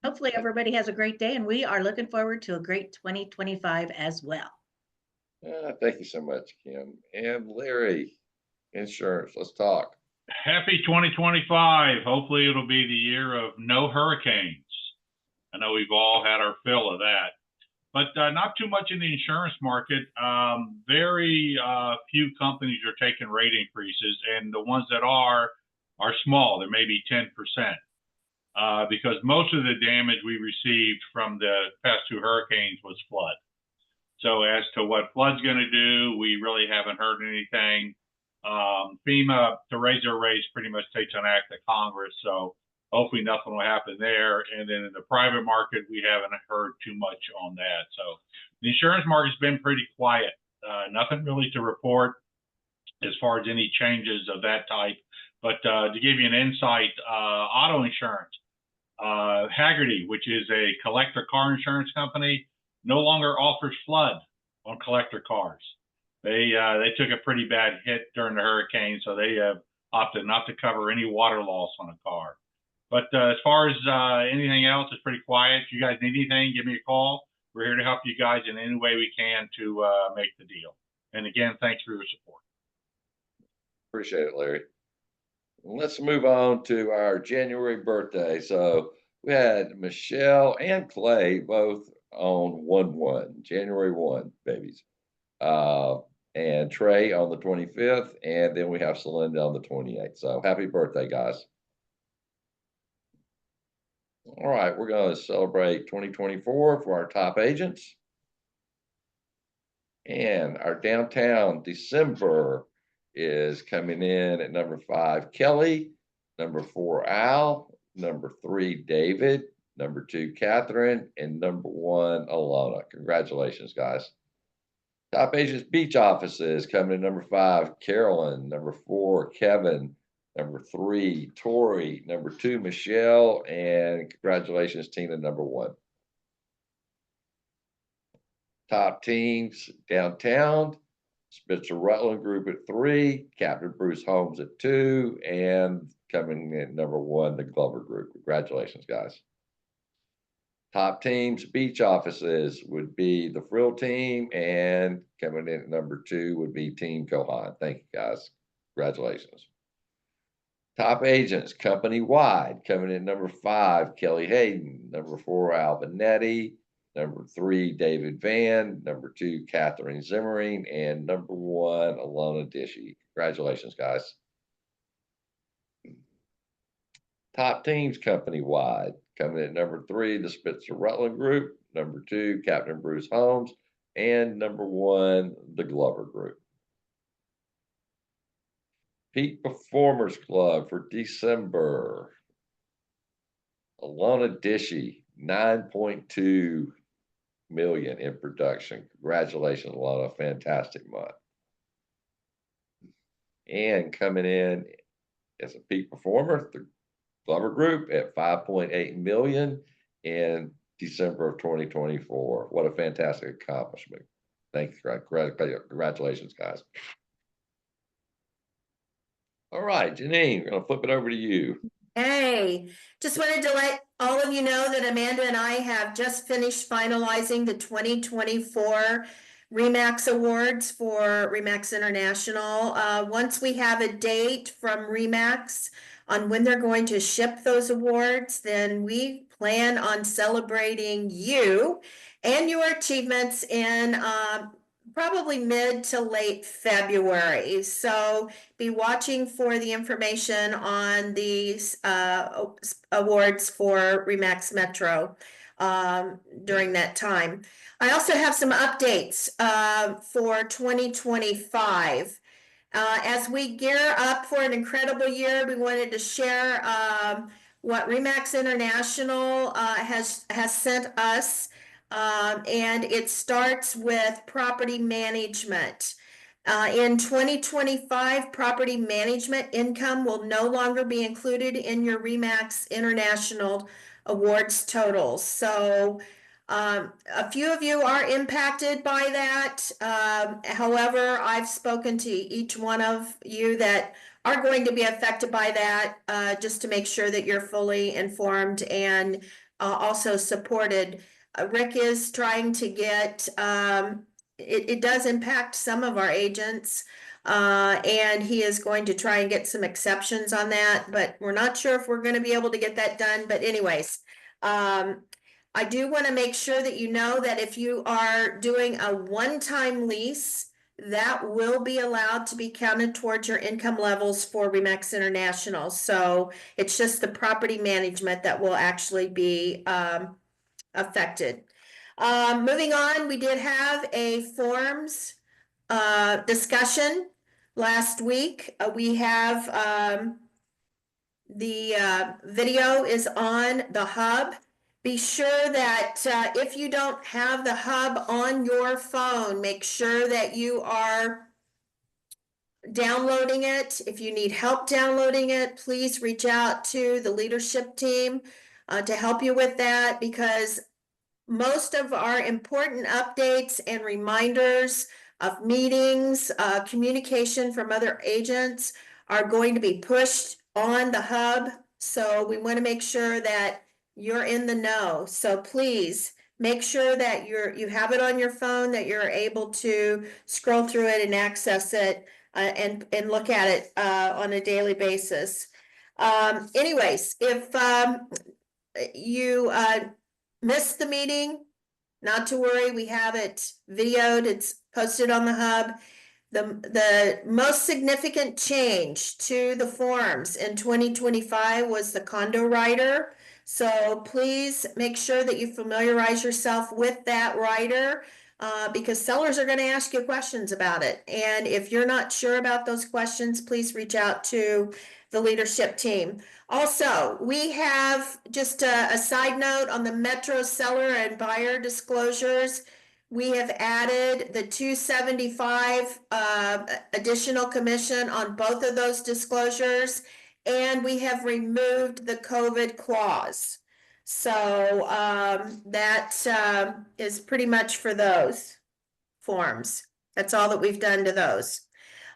S8: Hopefully everybody has a great day, and we are looking forward to a great 2025 as well.
S1: Thank you so much, Kim. And Larry, insurance, let's talk.
S9: Happy 2025. Hopefully it'll be the year of no hurricanes. I know we've all had our fill of that, but not too much in the insurance market. Very few companies are taking rate increases, and the ones that are small. They're maybe 10%, because most of the damage we received from the past two hurricanes was flood. So as to what flood's going to do, we really haven't heard anything. FEMA, to raise their rates, pretty much takes an act of Congress. So hopefully nothing will happen there. And then in the private market, we haven't heard too much on that. So the insurance market's been pretty quiet. Nothing really to report as far as any changes of that type. But to give you an insight, auto insurance, Haggerty, which is a collector car insurance company, no longer offers flood on collector cars. They took a pretty bad hit during the hurricane, so they have opted not to cover any water loss on a car. But as far as anything else, it's pretty quiet. If you guys need anything, give me a call. We're here to help you guys in any way we can to make the deal. And again, thanks for your support.
S1: Appreciate it, Larry. Let's move on to our January birthday. So we had Michelle and Clay both on 1/1, January 1 babies. And Trey on the 25th, and then we have Celinda on the 28th. So happy birthday, guys. All right, we're going to celebrate 2024 for our top agents. And our downtown December is coming in at number 5, Kelly, number 4, Al, number 3, David, number 2, Catherine, and number 1, Alana. Congratulations, guys. Top agents beach offices coming in number 5, Carolyn, number 4, Kevin, number 3, Tori, number 2, Michelle, and congratulations, Tina, number 1. Top teams downtown, Spitzer Rutland Group at 3, Captain Bruce Holmes at 2, and coming in number 1, the Glover Group. Congratulations, guys. Top teams, beach offices would be the Frill team, and coming in at number 2 would be Team Kohan. Thank you, guys. Congratulations. Top agents, company-wide, coming in number 5, Kelly Hayden, number 4, Al Benetti, number 3, David Van, number 2, Catherine Zimmering, and number 1, Alana Dishy. Congratulations, guys. Top teams company-wide, coming in number 3, the Spitzer Rutland Group, number 2, Captain Bruce Holmes, and number 1, the Glover Group. Peak Performers Club for December, Alana Dishy, 9.2 million in production. Congratulations, a lot of fantastic month. And coming in as a peak performer, the Glover Group at 5.8 million in December of 2024. What a fantastic accomplishment. Thank you. Congratulations, guys. All right, Janine, we're going to flip it over to you.
S5: Hey, just wanted to let all of you know that Amanda and I have just finished finalizing the 2024 REMAX Awards for REMAX International. Once we have a date from REMAX on when they're going to ship those awards, then we plan on celebrating you and your achievements in probably mid to late February. So be watching for the information on these awards for REMAX Metro during that time. I also have some updates for 2025. As we gear up for an incredible year, we wanted to share what REMAX International has sent us. And it starts with property management. In 2025, property management income will no longer be included in your REMAX International awards totals. So a few of you are impacted by that. However, I've spoken to each one of you that are going to be affected by that, just to make sure that you're fully informed and also supported. Rick is trying to get, it does impact some of our agents, and he is going to try and get some exceptions on that, but we're not sure if we're going to be able to get that done. But anyways, I do want to make sure that you know that if you are doing a one-time lease, that will be allowed to be counted towards your income levels for REMAX International. So it's just the property management that will actually be affected. Moving on, we did have a forms discussion last week. We have the video is on the hub. Be sure that if you don't have the hub on your phone, make sure that you are downloading it. If you need help downloading it, please reach out to the leadership team to help you with that, because most of our important updates and reminders of meetings, communication from other agents are going to be pushed on the hub. So we want to make sure that you're in the know. So please make sure that you have it on your phone, that you're able to scroll through it and access it and look at it on a daily basis. Anyways, if you missed the meeting, not to worry, we have it videoed, it's posted on the hub. The most significant change to the forms in 2025 was the condo rider. So please make sure that you familiarize yourself with that rider, because sellers are going to ask you questions about it. And if you're not sure about those questions, please reach out to the leadership team. Also, we have just a side note on the Metro seller and buyer disclosures. We have added the $275 additional commission on both of those disclosures, and we have removed the COVID clause. So that is pretty much for those forms. That's all that we've done to those.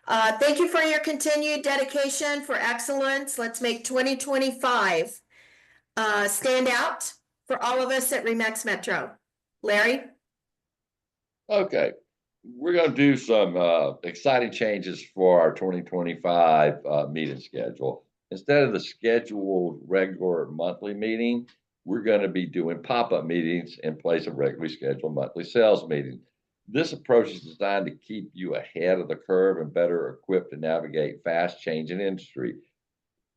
S5: Thank you for your continued dedication for excellence. Let's make 2025 stand out for all of us at REMAX Metro. Larry?
S1: Okay, we're going to do some exciting changes for our 2025 meeting schedule. Instead of the scheduled regular monthly meeting, we're going to be doing pop-up meetings in place of regularly scheduled monthly sales meetings. This approach is designed to keep you ahead of the curve and better equipped to navigate fast-changing industry.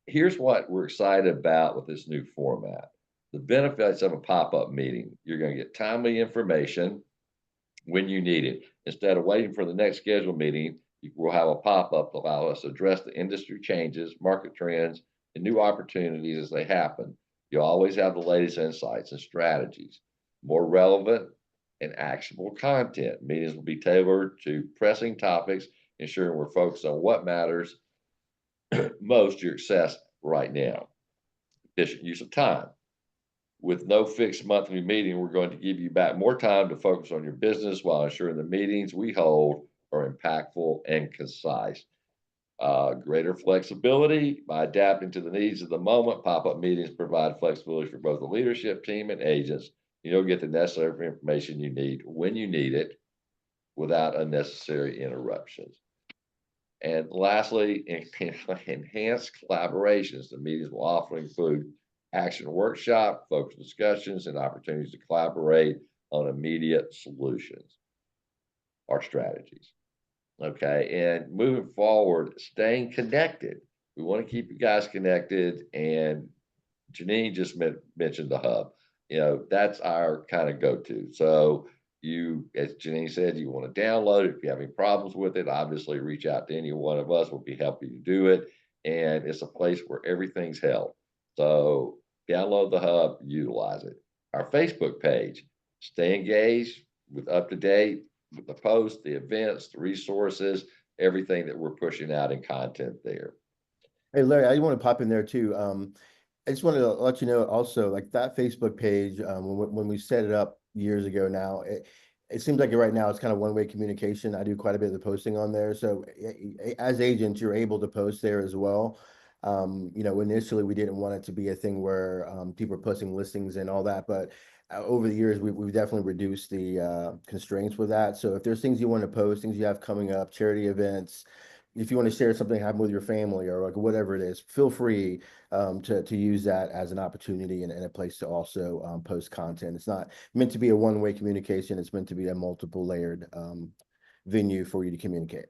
S1: Here's what we're excited about with this new format. The benefits of a pop-up meeting: you're going to get timely information when you need it. Instead of waiting for the next scheduled meeting, we'll have a pop-up to allow us to address the industry changes, market trends, and new opportunities as they happen. You'll always have the latest insights and strategies, more relevant and actionable content. Meetings will be tailored to pressing topics, ensuring we're focused on what matters most to your success right now. Efficient use of time. With no fixed monthly meeting, we're going to give you back more time to focus on your business while ensuring the meetings we hold are impactful and concise. Greater flexibility by adapting to the needs of the moment. Pop-up meetings provide flexibility for both the leadership team and agents. You'll get the necessary information you need when you need it without unnecessary interruptions. And lastly, enhanced collaborations. The meetings will often include action workshop, focus discussions, and opportunities to collaborate on immediate solutions or strategies. Okay, and moving forward, staying connected. We want to keep you guys connected, and Janine just mentioned the hub. You know, that's our kind of go-to. So you, as Janine said, you want to download it. If you have any problems with it, obviously reach out to any one of us. We'll be happy to do it. And it's a place where everything's held. So download the hub, utilize it. Our Facebook page, stay engaged with up-to-date with the posts, the events, the resources, everything that we're pushing out in content there.
S4: Hey, Larry, I want to pop in there too. I just wanted to let you know also, like that Facebook page, when we set it up years ago now, it seems like right now it's kind of one-way communication. I do quite a bit of the posting on there. So as agents, you're able to post there as well. You know, initially we didn't want it to be a thing where people are posting listings and all that, but over the years, we've definitely reduced the constraints with that. So if there's things you want to post, things you have coming up, charity events, if you want to share something happened with your family or like whatever it is, feel free to use that as an opportunity and a place to also post content. It's not meant to be a one-way communication. It's meant to be a multiple layered venue for you to communicate.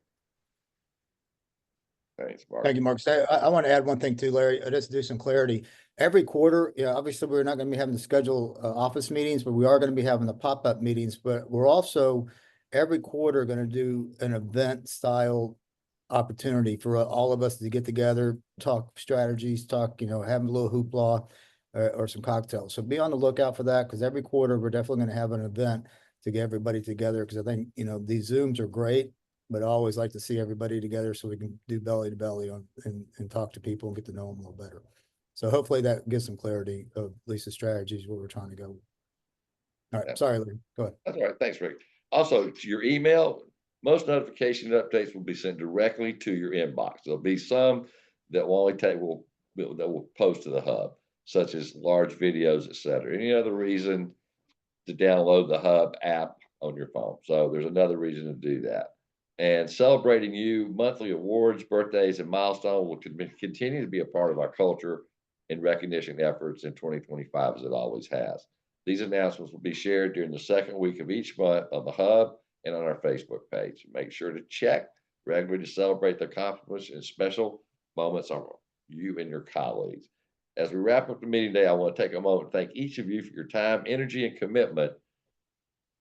S1: Thanks, Mark.
S3: Thank you, Mark. So I want to add one thing too, Larry, just to do some clarity. Every quarter, yeah, obviously we're not going to be having to schedule office meetings, but we are going to be having the pop-up meetings. But we're also every quarter going to do an event style opportunity for all of us to get together, talk strategies, talk, you know, have a little hoopla or some cocktails. So be on the lookout for that, because every quarter we're definitely going to have an event to get everybody together. Because I think, you know, these Zooms are great, but I always like to see everybody together so we can do belly to belly on and talk to people and get to know them a little better. So hopefully that gives some clarity of at least the strategies where we're trying to go. All right,
S1: Yeah.
S3: sorry, Larry, go ahead.
S1: That's all right. Thanks, Rick. Also, to your email, most notification updates will be sent directly to your inbox. There'll be some that will only take that will post to the hub, such as large videos, etc. Any other reason to download the hub app on your phone? So there's another reason to do that. And celebrating you, monthly awards, birthdays, and milestones will continue to be a part of our culture and recognition efforts in 2025, as it always has. These announcements will be shared during the second week of each month on the hub and on our Facebook page. Make sure to check regularly to celebrate the accomplishments and special moments of you and your colleagues. As we wrap up the meeting today, I want to take a moment to thank each of you for your time, energy, and commitment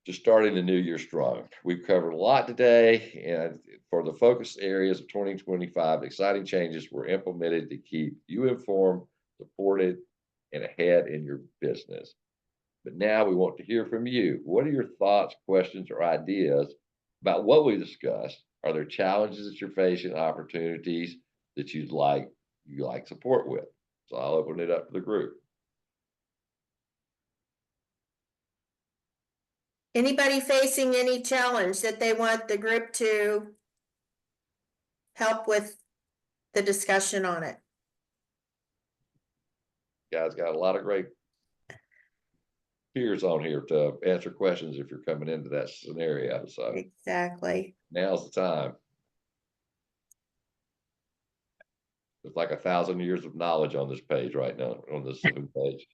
S1: to starting the new year strong. We've covered a lot today, and for the focus areas of 2025, exciting changes were implemented to keep you informed, supported, and ahead in your business. But now we want to hear from you. What are your thoughts, questions, or ideas about what we discussed? Are there challenges that you're facing, opportunities that you'd like support with? So I'll open it up to the group.
S5: Anybody facing any challenge that they want the group to help with the discussion on it?
S1: Guys got a lot of great peers on here to answer questions if you're coming into that scenario. So
S5: Exactly.
S1: now's the time. It's like 1,000 years of knowledge on this page right now, on this Zoom page.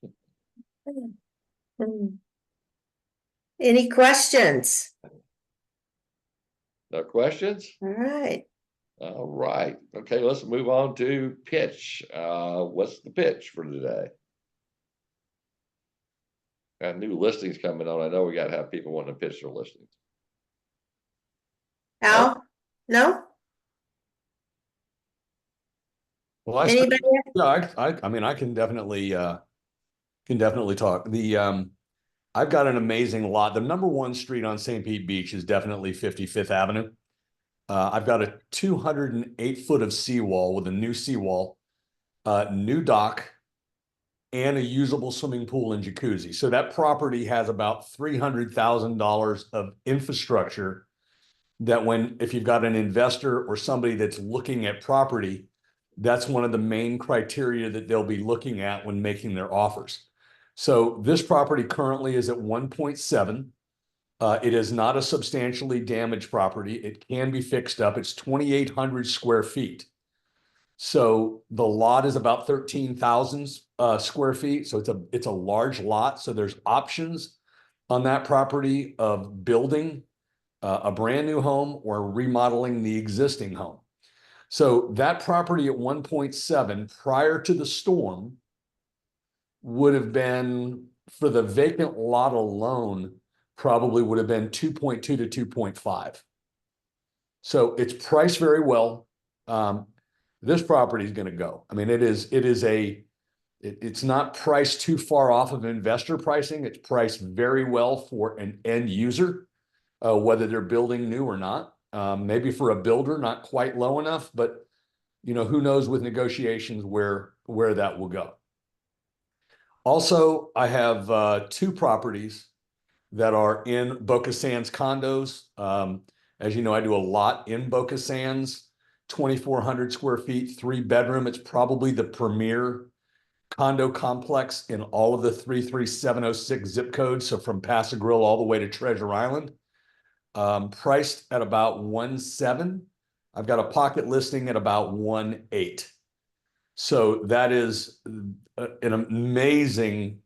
S5: Any questions?
S1: No questions?
S5: All right.
S1: All right. Okay, let's move on to pitch. What's the pitch for today? Got new listings coming on. I know we got to have people wanting to pitch their listings.
S5: Al? No?
S2: Well,
S5: Anybody?
S2: I mean, I can definitely talk. I've got an amazing lot. The number one street on St. Pete Beach is definitely 55th Avenue. I've got a 208 foot of seawall with a new seawall, new dock, and a usable swimming pool and jacuzzi. So that property has about $300,000 of infrastructure that if you've got an investor or somebody that's looking at property, that's one of the main criteria that they'll be looking at when making their offers. So this property currently is at 1.7. It is not a substantially damaged property. It can be fixed up. It's 2,800 square feet. So the lot is about 13,000 square feet. So it's a large lot. So there's options on that property of building a brand new home or remodeling the existing home. So that property at 1.7 prior to the storm would have been, for the vacant lot alone, probably would have been 2.2 to 2.5. So it's priced very well. This property is going to go. I mean, it's not priced too far off of investor pricing. It's priced very well for an end user, whether they're building new or not. Maybe for a builder, not quite low enough, but who knows with negotiations where that will go. Also, I have 2 properties that are in Boca Sands condos. As you know, I do a lot in Boca Sands, 2,400 square feet, 3-bedroom. It's probably the premier condo complex in all of the 33706 zip codes. So from Paso Grill all the way to Treasure Island, priced at about 1.7. I've got a pocket listing at about 1.8. So that is an amazing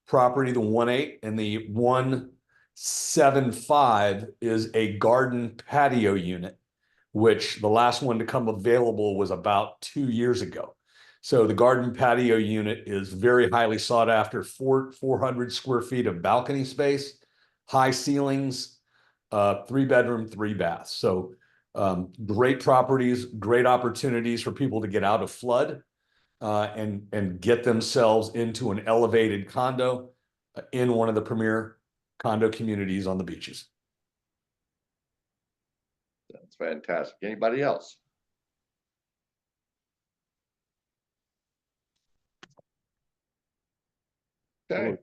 S2: property, the 1.8, and the 1.75 is a garden patio unit, which the last one to come available was about 2 years ago. So the garden patio unit is very highly sought after, 400 square feet of balcony space, high ceilings, 3-bedroom, 3-bath. So great properties, great opportunities for people to get out of flood and get themselves into an elevated condo in one of the premier condo communities on the beaches.
S1: That's fantastic. Anybody else? Okay.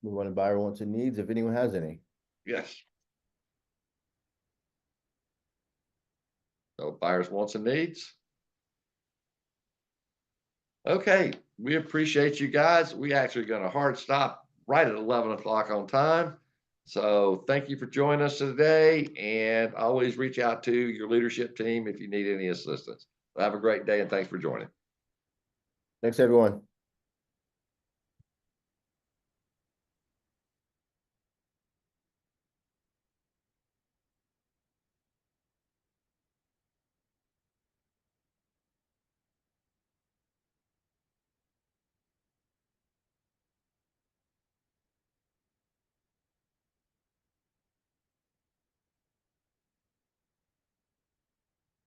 S4: Move on to buyer wants and needs, if anyone has any.
S1: Yes. So buyers wants and needs. Okay, we appreciate you guys. We actually got a hard stop right at 11 o'clock on time. So thank you for joining us today, and always reach out to your leadership team if you need any assistance. Have a great day, and thanks for joining.
S4: Thanks, everyone.